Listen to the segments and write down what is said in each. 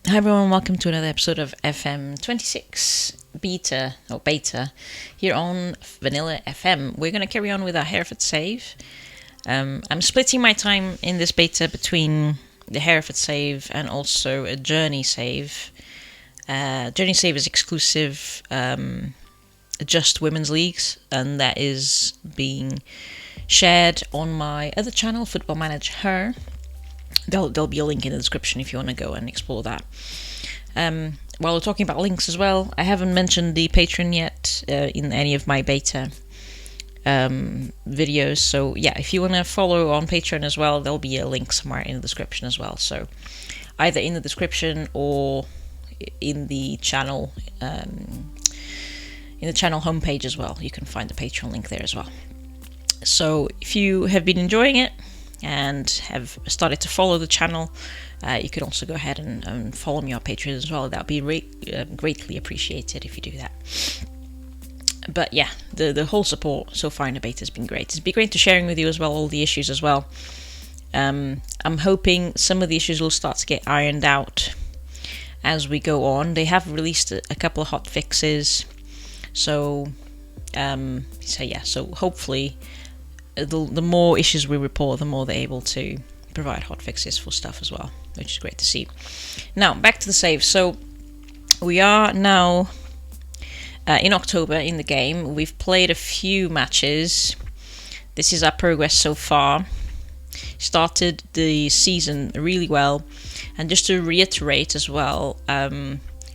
Hi everyone, welcome to another episode of FM26 beta here on Vanilla FM. We're going to carry on with our Hereford save. I'm splitting my time in this beta between the Hereford save and also a Journey save. Journey save is exclusive just women's leagues, and that is being shared on my other channel, Football Manager Her. There'll be a link in the description if you want to go and explore that. While we're talking about links as well, I haven't mentioned the Patreon yet in any of my beta videos. So yeah, if you want to follow on Patreon as well, there'll be a link somewhere in the description as well. So either in the description or in the channel homepage as well, you can find the Patreon link there as well. So if you have been enjoying it and have started to follow the channel, you could also go ahead and follow me on Patreon as well. That would be greatly appreciated if you do that. But yeah, the whole support so far in the beta has been great. It's been great to sharing with you as well all the issues as well. I'm hoping some of the issues will start to get ironed out as we go on. They have released a couple of hot fixes, so hopefully the more issues we report, the more they're able to provide hot fixes for stuff as well, which is great to see. Now, back to the save. So, we are now in October in the game. We've played a few matches. This is our progress so far. Started the season really well. And just to reiterate as well,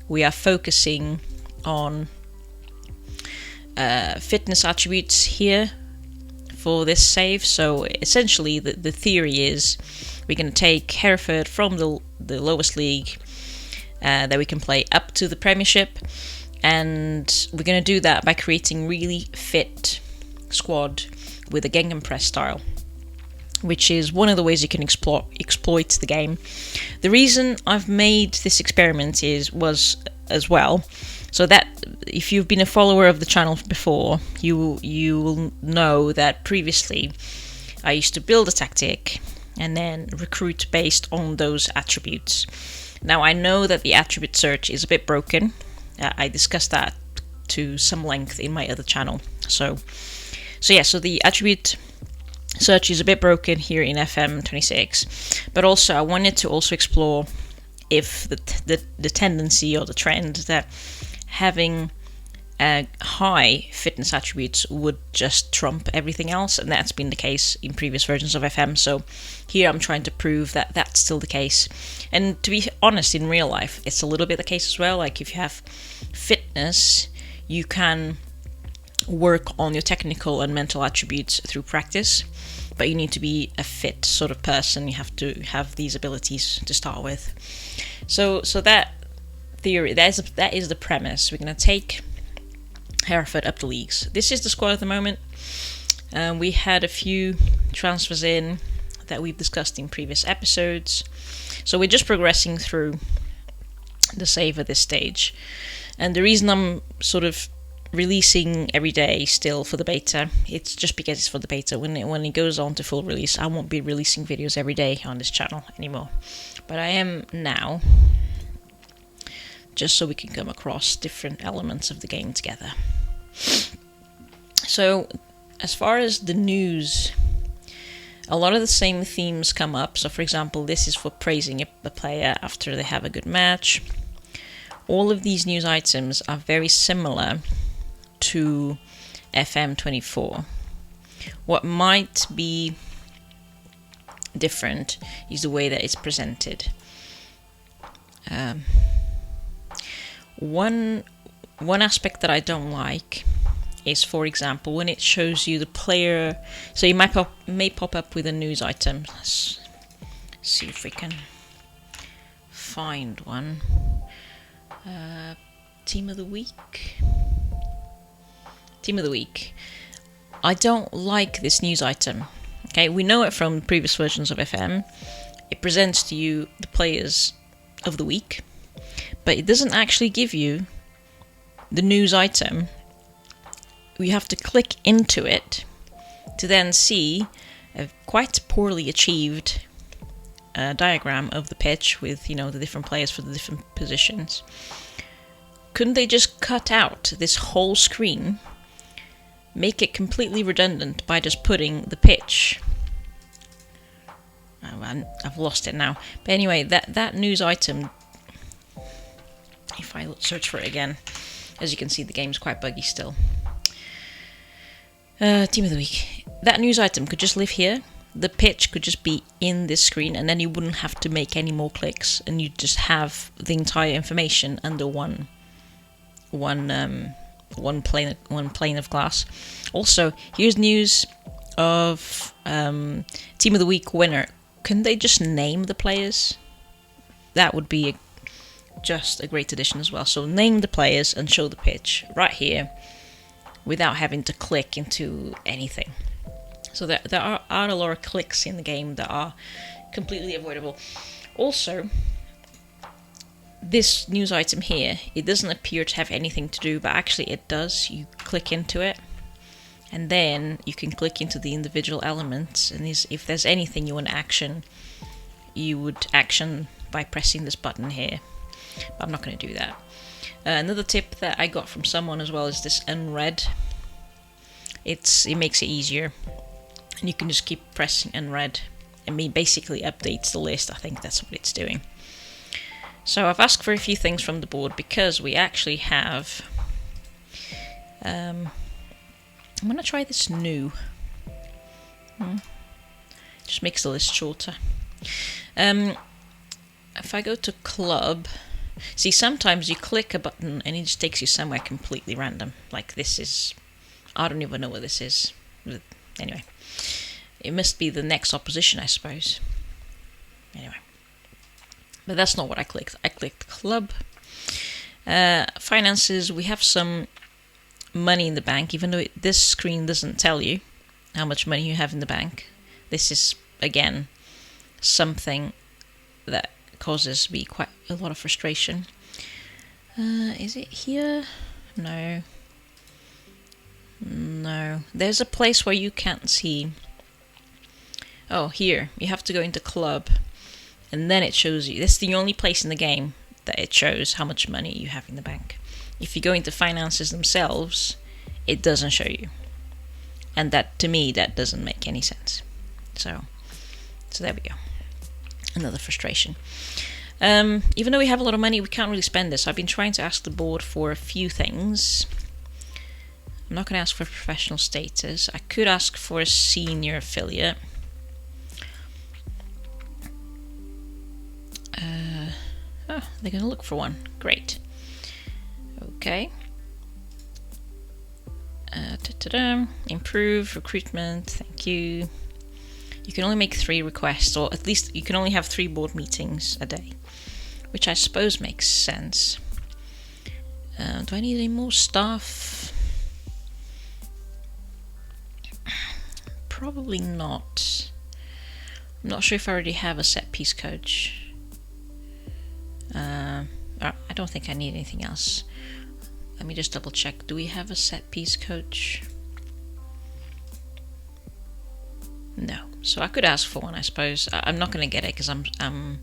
we are focusing on fitness attributes here for this save. So essentially the theory is we're going to take Hereford from the lowest league that we can play up to the Premiership, and we're going to do that by creating really fit squad with a gegenpress style, which is one of the ways you can exploit the game. The reason I've made this experiment was as well so that if you've been a follower of the channel before, you will know that previously I used to build a tactic and then recruit based on those attributes. Now I know that the attribute search is a bit broken. I discussed that to some length in my other channel. So the attribute search is a bit broken here in FM26, but also I wanted to also explore if the tendency or the trend that having high fitness attributes would just trump everything else, and that's been the case in previous versions of FM. So here I'm trying to prove that that's still the case. And to be honest, in real life, it's a little bit the case as well. Like if you have fitness, you can work on your technical and mental attributes through practice, but you need to be a fit sort of person. You have to have these abilities to start with. So that theory, that is the premise. We're going to take Hereford up the leagues. This is the squad at the moment. We had a few transfers in that we've discussed in previous episodes. So we're just progressing through the save at this stage. And the reason I'm sort of releasing every day still for the beta, it's just because it's for the beta. When it goes on to full release, I won't be releasing videos every day on this channel anymore. But I am now, just so we can come across different elements of the game together. So, as far as the news, a lot of the same themes come up. So, for example, this is for praising a player after they have a good match. All of these news items are very similar to FM24. What might be different is the way that it's presented. One aspect that I don't like is, for example, when it shows you the player. So you may pop up with a news item. Let's see if we can find one. Team of the week. Team of the week. I don't like this news item. Okay, we know it from previous versions of FM. It presents to you the players of the week, but it doesn't actually give you the news item. We have to click into it to then see a quite poorly achieved diagram of the pitch with, you know, the different players for the different positions. Couldn't they just cut out this whole screen, make it completely redundant by just putting the pitch? Oh, I've lost it now. But anyway, that news item, if I search for it again, as you can see, the game's quite buggy still. Team of the week. That news item could just live here. The pitch could just be in this screen, and then you wouldn't have to make any more clicks, and you'd just have the entire information under one plane of glass. Also, here's news of Team of the Week winner. Couldn't they just name the players? That would be just a great addition as well. So name the players and show the pitch right here without having to click into anything. So there are a lot of clicks in the game that are completely avoidable. Also, this news item here, it doesn't appear to have anything to do, but actually it does. You click into it, and then you can click into the individual elements, and if there's anything you want to action, you would action by pressing this button here. But I'm not going to do that. Another tip that I got from someone as well is this unread. It makes it easier, and you can just keep pressing unread. It basically updates the list. I think that's what it's doing. So I've asked for a few things from the board because we actually have... I'm going to try this new. Just makes the list shorter. If I go to club... See, sometimes you click a button and it just takes you somewhere completely random. Like this is... I don't even know what this is. But anyway. It must be the next opposition, I suppose. Anyway. But that's not what I clicked. I clicked club. Finances, we have some money in the bank, even though this screen doesn't tell you how much money you have in the bank. This is, again, something that causes me quite a lot of frustration. Is it here? No. No. There's a place where you can't see. Oh, here. You have to go into club. And then it shows you. This is the only place in the game that it shows how much money you have in the bank. If you go into finances themselves, it doesn't show you. And that, to me, that doesn't make any sense. So there we go. Another frustration. Even though we have a lot of money, we can't really spend this. I've been trying to ask the board for a few things. I'm not going to ask for professional status. I could ask for a senior affiliate. They're going to look for one. Great. Okay. Improve recruitment. Thank you. You can only make 3 requests, or at least you can only have 3 board meetings a day, which I suppose makes sense. Do I need any more staff? Probably not. I'm not sure if I already have a set piece coach. I don't think I need anything else. Let me just double check. Do we have a set piece coach? No. So I could ask for one, I suppose. I'm not going to get it because I'm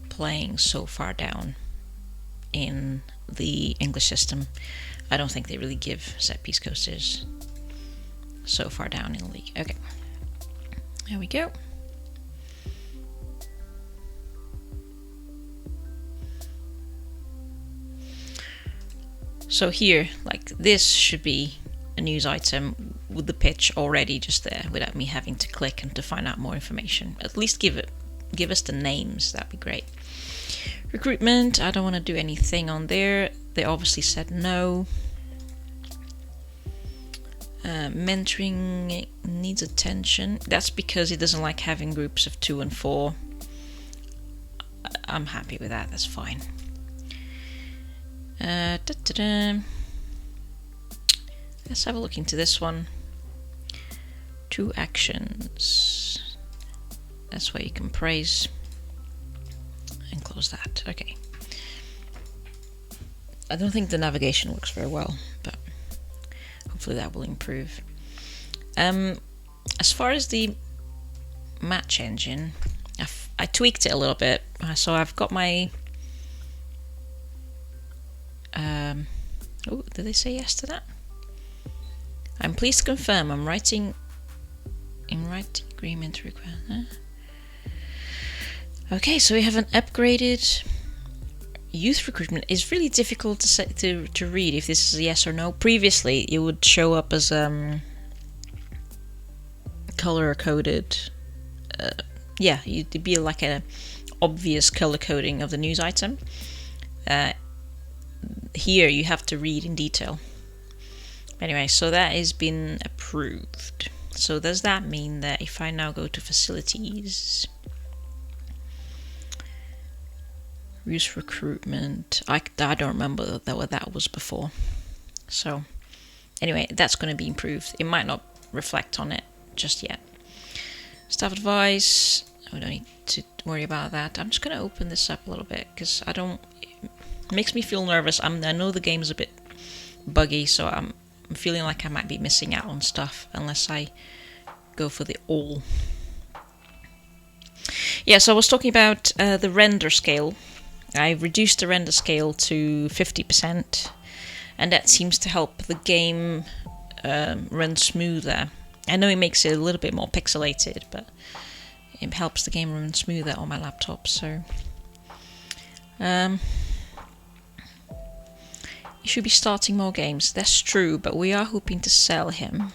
playing so far down in the English system. I don't think they really give set piece coaches so far down in the league. Okay. There we go. So here, like this should be a news item with the pitch already just there without me having to click and to find out more information. At least give us the names, that'd be great. Recruitment, I don't want to do anything on there. They obviously said no. Mentoring needs attention. That's because it doesn't like having groups of 2 and 4. I'm happy with that, that's fine. Let's have a look into this one. 2 actions. That's where you can praise and close that. Okay. I don't think the navigation works very well, but hopefully that will improve. As far as the match engine, I tweaked it a little bit. So I've got my oh, did they say yes to that? I'm pleased to confirm I'm writing agreement request. Okay, so we have an upgraded youth recruitment. It's really difficult to read if this is a yes or no. Previously, it would show up as color coded. Yeah, it'd be like a obvious color coding of the news item. Here you have to read in detail. Anyway, so that has been approved. So does that mean that if I now go to facilities, youth recruitment, I don't remember what that was before. So anyway, that's going to be improved. It might not reflect on it just yet. Staff advice, we don't need to worry about that. I'm just going to open this up a little bit because it makes me feel nervous. I know the game is a bit buggy, so I'm feeling like I might be missing out on stuff unless I go for the all. Yeah, so I was talking about the render scale. I reduced the render scale to 50%, and that seems to help the game run smoother. I know it makes it a little bit more pixelated, but it helps the game run smoother on my laptop. So you should be starting more games. That's true, but we are hoping to sell him.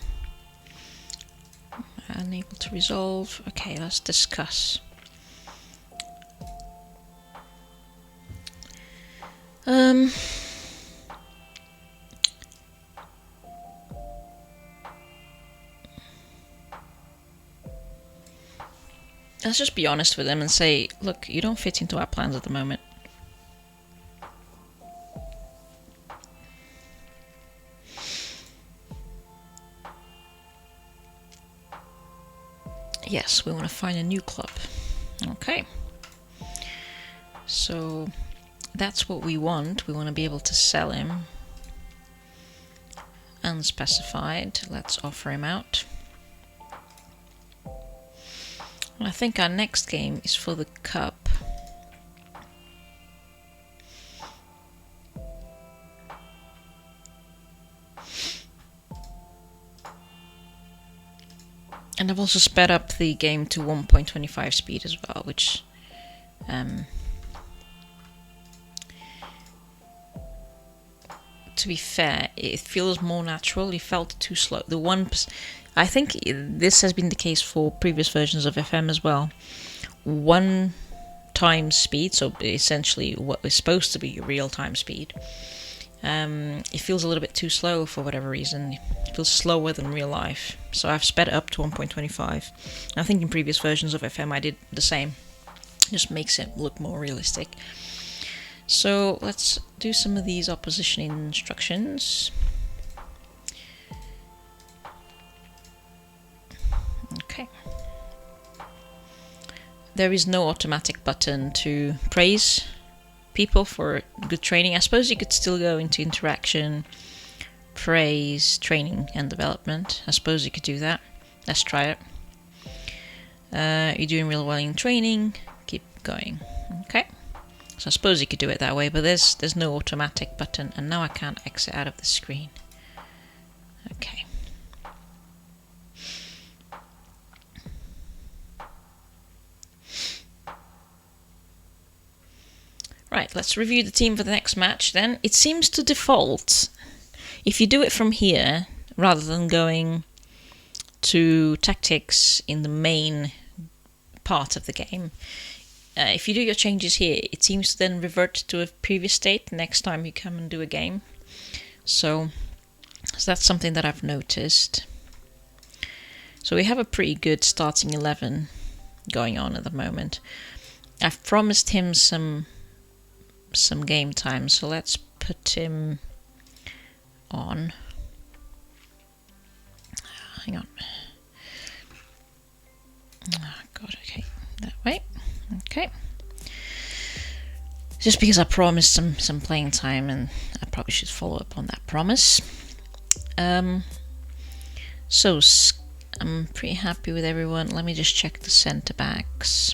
Unable to resolve. Okay, let's discuss. Let's just be honest with them and say, look, you don't fit into our plans at the moment. Yes, we want to find a new club. Okay. So that's what we want. We want to be able to sell him. Unspecified. Let's offer him out. I think our next game is for the cup. And I've also sped up the game to 1.25 speed as well, which to be fair, it feels more natural. It felt too slow. I think this has been the case for previous versions of FM as well. 1 times speed, so essentially what is supposed to be real-time speed. It feels a little bit too slow for whatever reason. It feels slower than real life. So I've sped it up to 1.25. I think in previous versions of FM I did the same. It just makes it look more realistic. So let's do some of these opposition instructions. Okay. There is no automatic button to praise people for good training. I suppose you could still go into interaction, praise, training and development. I suppose you could do that. Let's try it. You're doing real well in training. Keep going. Okay. So I suppose you could do it that way, but there's no automatic button, and now I can't exit out of the screen. Okay. Right, let's review the team for the next match then. It seems to default, if you do it from here, rather than going to tactics in the main part of the game, if you do your changes here, it seems to then revert to a previous state next time you come and do a game. So that's something that I've noticed. So we have a pretty good starting 11 going on at the moment. I've promised him some game time, so let's put him on. Hang on. Oh God, okay, that way. Okay. Just because I promised some playing time, and I probably should follow up on that promise. So I'm pretty happy with everyone. Let me just check the centre backs.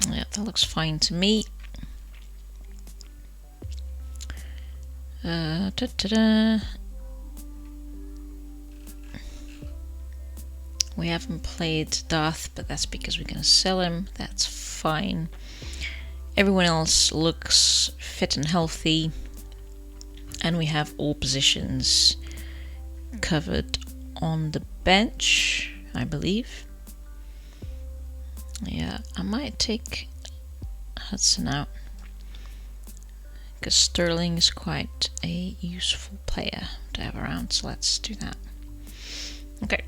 Yeah, that looks fine to me. We haven't played Darth, but that's because we're going to sell him. That's fine. Everyone else looks fit and healthy. And we have all positions covered on the bench, I believe. Yeah, I might take Hudson out, because Sterling is quite a useful player to have around, so let's do that. Okay.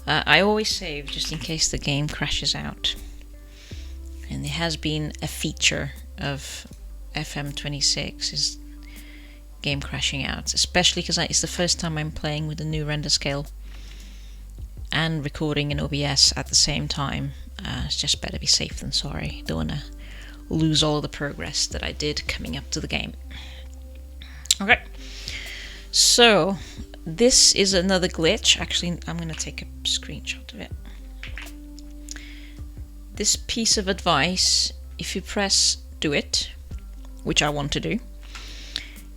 I always save just in case the game crashes out. And there has been a feature of FM26 is game crashing out, especially because it's the first time I'm playing with the new render scale and recording in OBS at the same time. It's just better be safe than sorry. Don't want to lose all of the progress that I did coming up to the game. Okay, so this is another glitch. Actually, I'm going to take a screenshot of it. This piece of advice, if you press do it, which I want to do,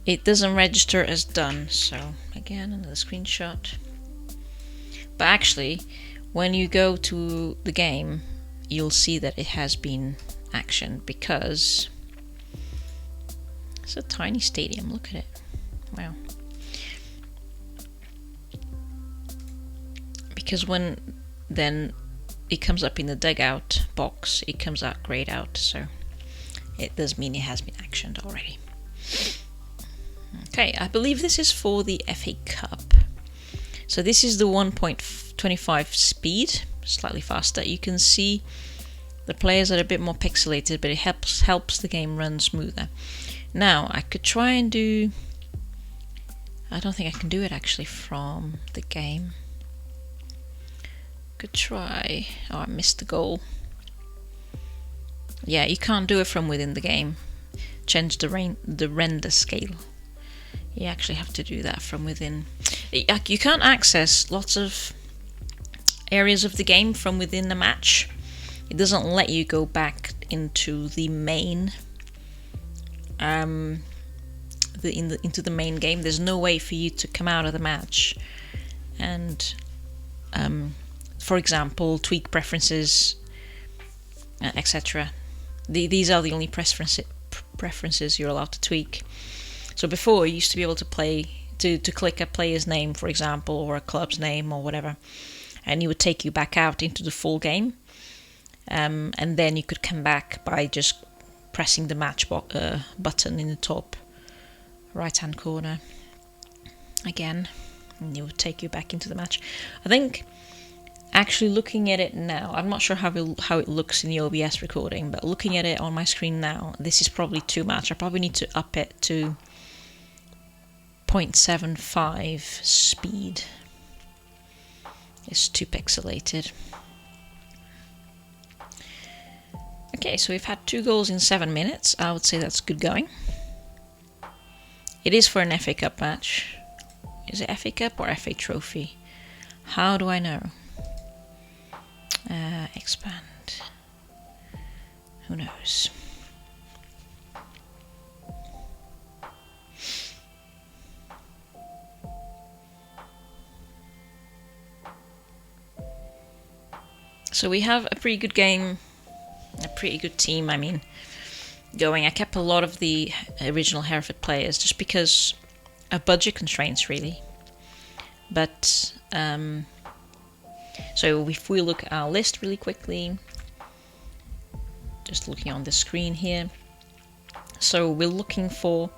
it doesn't register as done. So again, another screenshot. But actually, when you go to the game, you'll see that it has been actioned, because it's a tiny stadium. Look at it. Wow. Because when then it comes up in the dugout box, it comes out grayed out, so it does mean it has been actioned already. Okay, I believe this is for the FA Cup. So this is the 1.25 speed, slightly faster. You can see the players are a bit more pixelated, but it helps the game run smoother. Now, I could try and do... I don't think I can do it actually from the game. Could try... Oh, I missed the goal. Yeah, you can't do it from within the game. Change the render scale. You actually have to do that from within. You can't access lots of areas of the game from within the match. It doesn't let you go back into the main into the main game. There's no way for you to come out of the match and for example tweak preferences, etc. These are the only preferences you're allowed to tweak. So before, you used to be able to click a player's name, for example, or a club's name or whatever, and it would take you back out into the full game, and then you could come back by just pressing the match button in the top right hand corner again, and it would take you back into the match. I think actually looking at it now, I'm not sure how it looks in the OBS recording, but looking at it on my screen now, this is probably too much. I probably need to up it to 0.75 speed. It's too pixelated. Okay, so we've had 2 goals in 7 minutes. I would say that's good going. It is for an FA Cup match. Is it FA Cup or FA Trophy? How do I know? Expand. Who knows? So we have a pretty good game, a pretty good team, I mean, going. I kept a lot of the original Hereford players just because of budget constraints, really. But, so if we look at our list really quickly, just looking on the screen here. So we're looking for,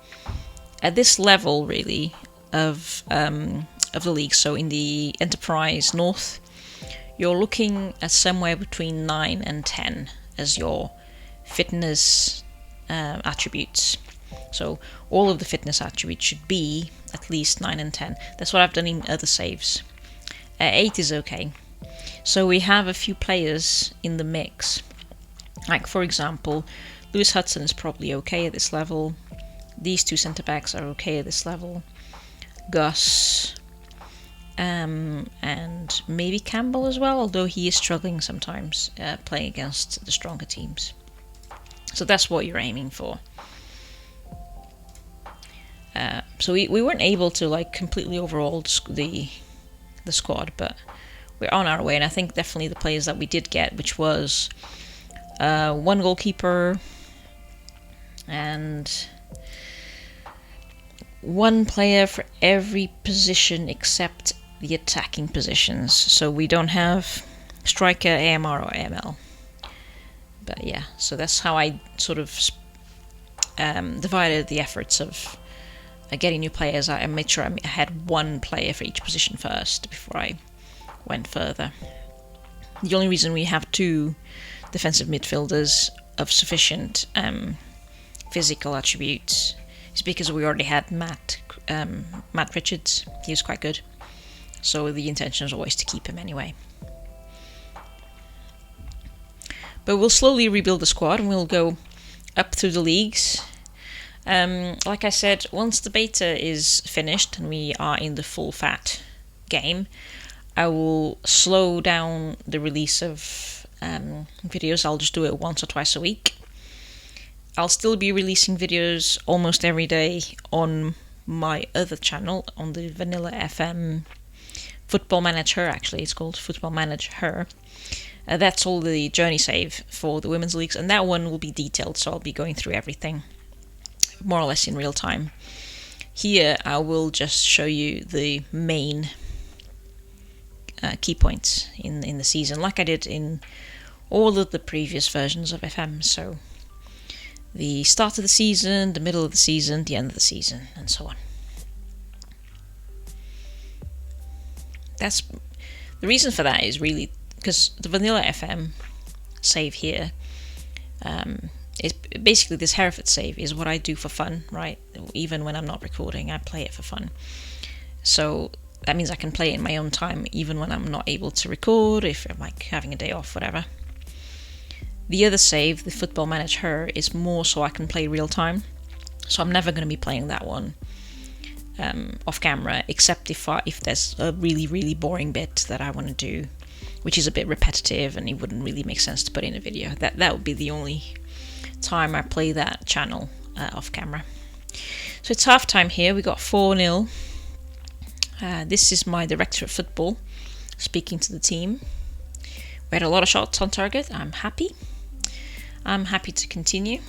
at this level, really, of the league, so in the Enterprise North, you're looking at somewhere between 9 and 10 as your fitness attributes. So all of the fitness attributes should be at least 9 and 10. That's what I've done in other saves. 8 is okay. So we have a few players in the mix. Like, for example, Lewis Hudson is probably okay at this level. These 2 centre-backs are okay at this level. Gus and maybe Campbell as well, although he is struggling sometimes playing against the stronger teams. So that's what you're aiming for. So we weren't able to like completely overhaul the squad, but we're on our way, and I think definitely the players that we did get, which was one goalkeeper and one player for every position except the attacking positions. So we don't have striker, AMR or AML. But yeah, so that's how I sort of divided the efforts of getting new players. I made sure I had one player for each position first before I went further. The only reason we have two defensive midfielders of sufficient physical attributes is because we already had Matt Richards. He was quite good, so the intention is always to keep him anyway. But we'll slowly rebuild the squad and we'll go up through the leagues. Like I said, once the beta is finished and we are in the full fat game, I will slow down the release of videos. I'll just do it once or twice a week. I'll still be releasing videos almost every day on my other channel, on the Vanilla FM Football Manager. Actually, it's called Football Manager. That's all the journey save for the women's leagues, and that one will be detailed, so I'll be going through everything more or less in real time. Here I will just show you the main key points in the season, like I did in all of the previous versions of FM. So the start of the season, the middle of the season, the end of the season, and so on. That's the reason for that, is really because the Vanilla FM save here is basically this Hereford save is what I do for fun, right? Even when I'm not recording, I play it for fun. So that means I can play it in my own time, even when I'm not able to record, if I'm like having a day off, whatever. The other save, the Football Manager, is more so I can play real time. So I'm never going to be playing that one off camera, except if there's a really, really boring bit that I want to do, which is a bit repetitive and it wouldn't really make sense to put in a video. That would be the only time I play that channel off camera. So it's half time here. We got 4-0. This is my director of football speaking to the team. We had a lot of shots on target. I'm happy. I'm happy to continue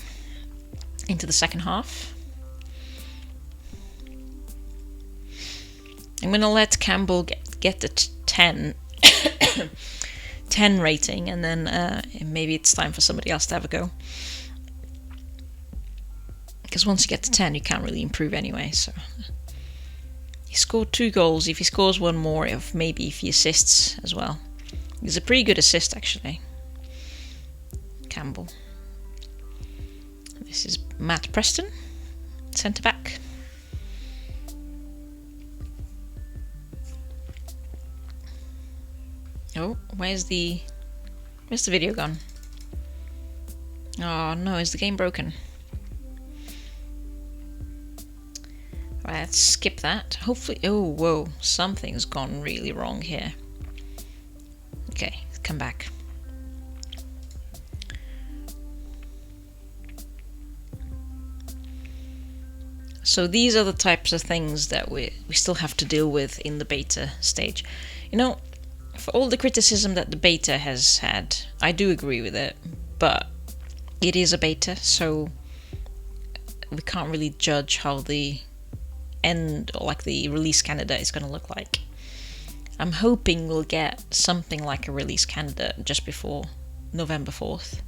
into the second half. I'm going to let Campbell get the 10 rating, and then maybe it's time for somebody else to have a go. Because once you get to 10, you can't really improve anyway. So he scored 2 goals. If he scores one more, maybe if he assists as well. He's a pretty good assist, actually, Campbell. This is Matt Preston, centre back. Oh, where's the video gone? Oh no, is the game broken? Right, let's skip that. Hopefully, oh whoa, something's gone really wrong here. Okay, come back. So these are the types of things that we still have to deal with in the beta stage. You know, for all the criticism that the beta has had, I do agree with it, but it is a beta, so we can't really judge how the end, or like the release candidate, is going to look like. I'm hoping we'll get something like a release candidate just before November 4th,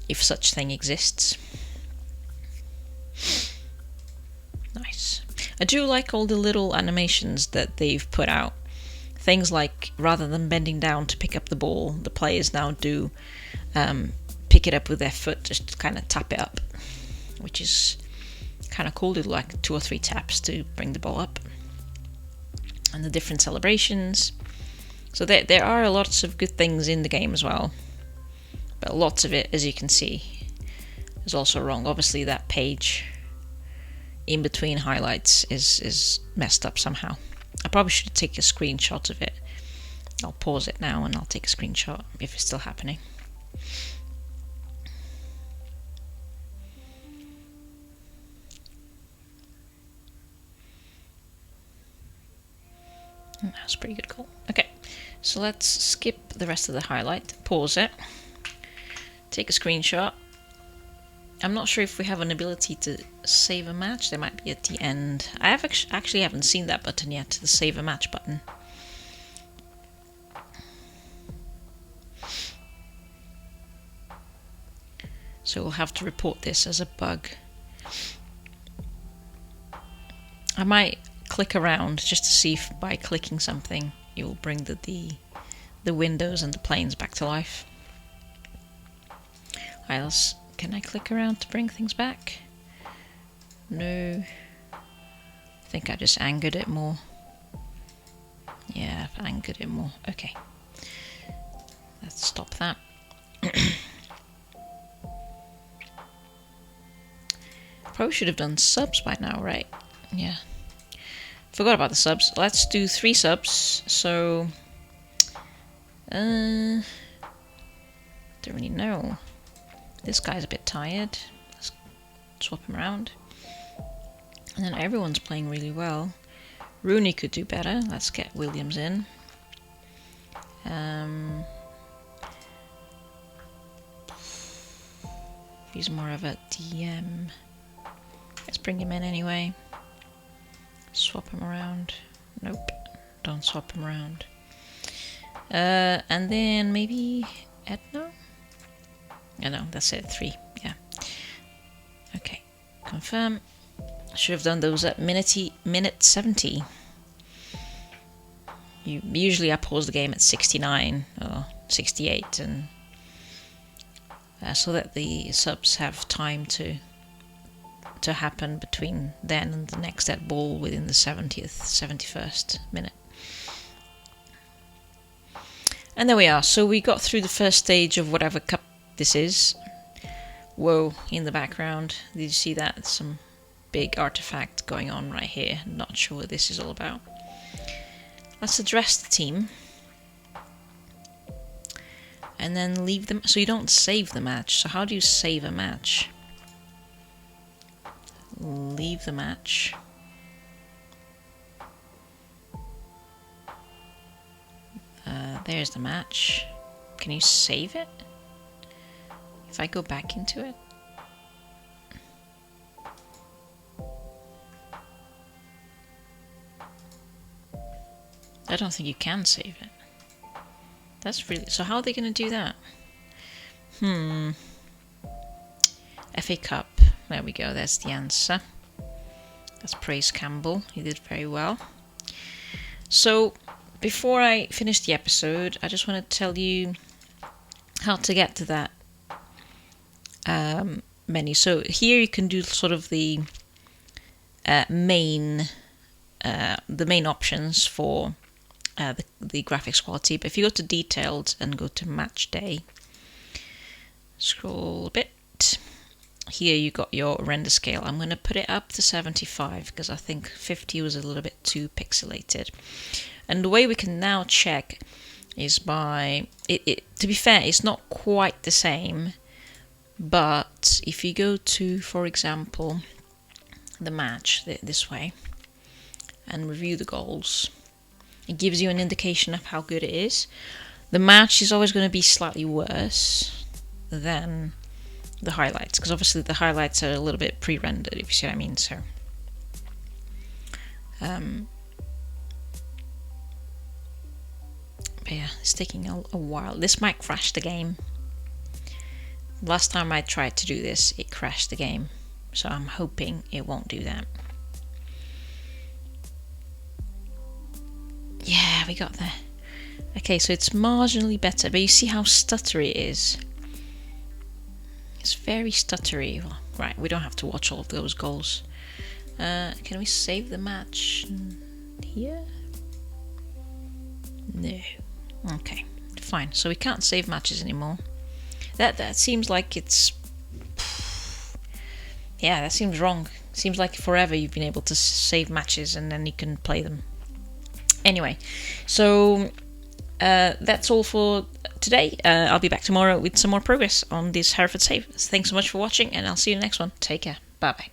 if such thing exists. Nice. I do like all the little animations that they've put out. Things like, rather than bending down to pick up the ball, the players now do pick it up with their foot, just kind of tap it up, which is kind of cool. Do like 2 or 3 taps to bring the ball up. And the different celebrations. So there are lots of good things in the game as well. But lots of it, as you can see, is also wrong. Obviously that page in between highlights is messed up somehow. I probably should take a screenshot of it. I'll pause it now and I'll take a screenshot if it's still happening. That's a pretty good call. Okay, so let's skip the rest of the highlight, pause it, take a screenshot. I'm not sure if we have an ability to save a match. There might be at the end. I have actually haven't seen that button yet, the save a match button. So we'll have to report this as a bug. I might click around just to see if by clicking something it will bring the windows and the planes back to life. Alright, can I click around to bring things back? No. I think I just angered it more. Yeah, I've angered it more. Okay. Let's stop that. Probably should have done subs by now, right? Yeah. Forgot about the subs. Let's do 3 subs. So, don't really know. This guy's a bit tired. Let's swap him around. And then everyone's playing really well. Rooney could do better. Let's get Williams in. He's more of a DM. Let's bring him in anyway. Swap him around. Nope, don't swap him around. And then maybe Edna? No, that's it, 3, yeah. Okay, confirm. I should have done those at minute 70. Usually I pause the game at 69 or 68, and so that the subs have time to happen between then and the next dead ball within the 71st minute. And there we are. So we got through the first stage of whatever cup this is. Whoa, in the background. Did you see that? Some big artifact going on right here. Not sure what this is all about. Let's address the team. And then leave them. So you don't save the match. So how do you save a match? Leave the match. There's the match. Can you save it? If I go back into it? I don't think you can save it. That's really... So how are they going to do that? FA Cup. There we go, that's the answer. Let's praise Campbell, he did very well. So, before I finish the episode, I just want to tell you how to get to that menu. So here you can do sort of the main options for the graphics quality. But if you go to detailed and go to match day, scroll a bit. Here you got your render scale. I'm going to put it up to 75 because I think 50 was a little bit too pixelated. And the way we can now check is by... to be fair, it's not quite the same. But if you go to, for example, the match this way and review the goals, it gives you an indication of how good it is. The match is always going to be slightly worse than the highlights, because obviously the highlights are a little bit pre-rendered, if you see what I mean. So but yeah, it's taking a while. This might crash the game. Last time I tried to do this, it crashed the game, so I'm hoping it won't do that. Yeah, we got there. Okay, so it's marginally better, but you see how stuttery it is. It's very stuttery. Well, right, we don't have to watch all of those goals. Can we save the match here? No. Okay, fine. So we can't save matches anymore. That seems like it's... Yeah, that seems wrong. Seems like forever you've been able to save matches and then you can play them. Anyway, so that's all for today. I'll be back tomorrow with some more progress on this Hereford save. Thanks so much for watching, and I'll see you in the next one. Take care. Bye bye.